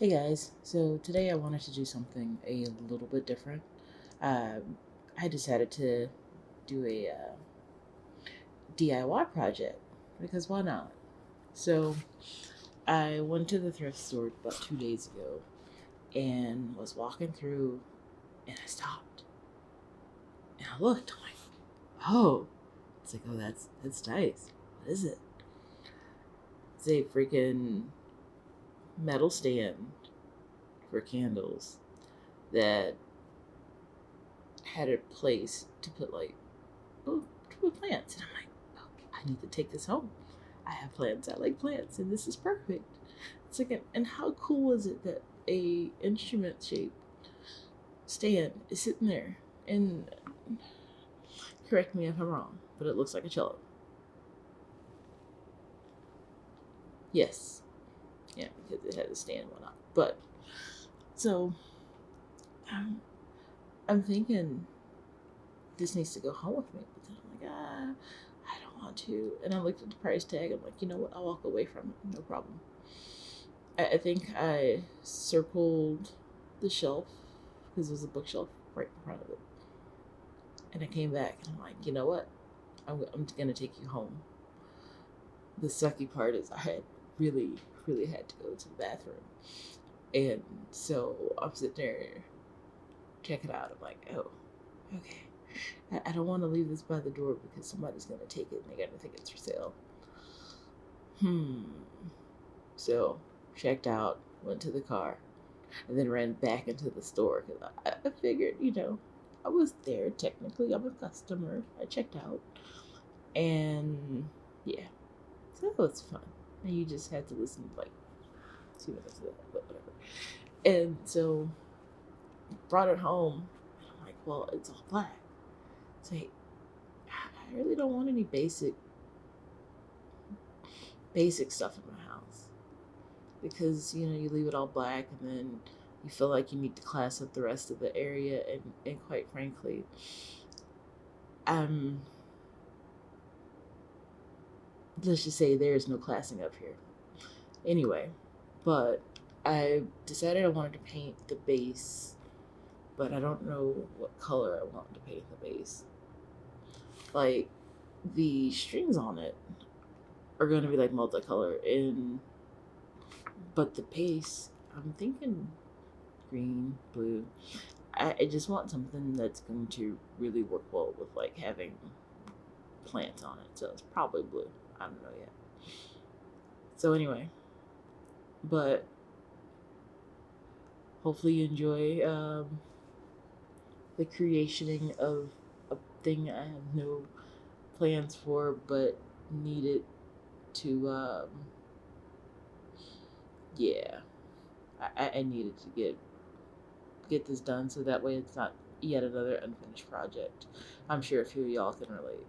Hey guys, so today I wanted to do something a little bit different. I decided to do a DIY project because why not? So I went to the thrift store about 2 days ago and was walking through and I stopped and I looked. I'm like, oh, it's like, oh, that's nice. What is it? It's a freaking metal stand for candles that had a place to put to put plants. And I'm like, oh, I need to take this home. I have plants. I like plants, and this is perfect. It's like, and how cool is it that a instrument shaped stand is sitting there? And correct me if I'm wrong, but it looks like a cello. Yes, yeah, because it has a stand and whatnot. But so um, I'm thinking this needs to go home with me, but then I'm like, I don't want to. And I looked at the price tag. I'm like, you know what? I'll walk away from it. No problem. I think I circled the shelf because there's a bookshelf right in front of it. And I came back and I'm like, you know what? I'm going to take you home. The sucky part is I had really had to go to the bathroom. And so I'm sitting there checking it out. I'm like, oh, okay. I don't want to leave this by the door because somebody's going to take it and they're going to think it's for sale. So checked out, went to the car, and then ran back into the store because I figured, I was there technically. I'm a customer. I checked out, and yeah, so that was fun. And you just had to listen to like 2 minutes of that, but whatever. And so brought it home. And I'm like, well, it's all black. So I really don't want any basic stuff in my house because you leave it all black and then you feel like you need to class up the rest of the area, and quite frankly, um let's just say there is no classing up here anyway. But I decided I wanted to paint the base, but I don't know what color I want to paint the base. Like, the strings on it are going to be like multicolor, but the base, I'm thinking green, blue. I just want something that's going to really work well with like having plants on it. So it's probably blue. I don't know yet. So anyway, but hopefully you enjoy the creationing of a thing I have no plans for, but needed to yeah, I needed to get this done so that way it's not yet another unfinished project. I'm sure a few of y'all can relate.